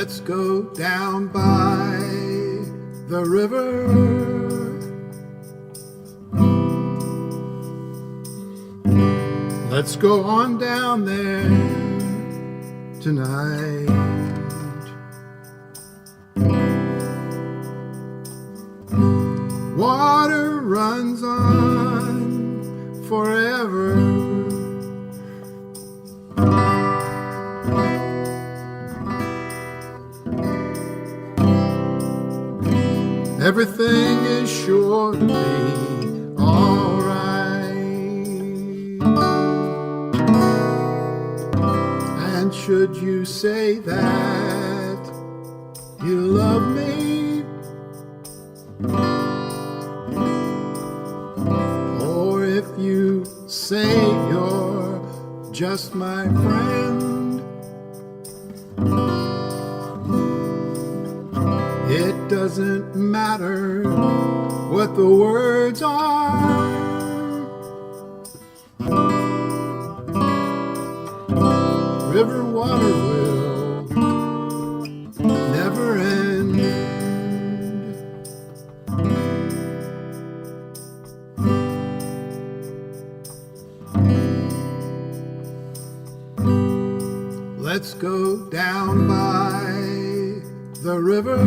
Let's go down by the river. Let's go on down there tonight. Water runs on forever. Everything is sure to be all right. And should you say that you love me, or if you say you're just my friend, it doesn't matter what the words are. River water will never end. Let's go down by the river.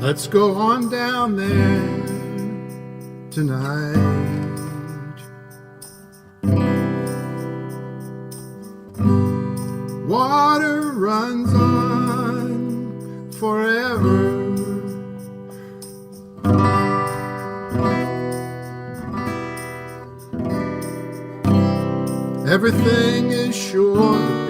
Let's go on down there tonight. Water runs on forever. Everything is sure to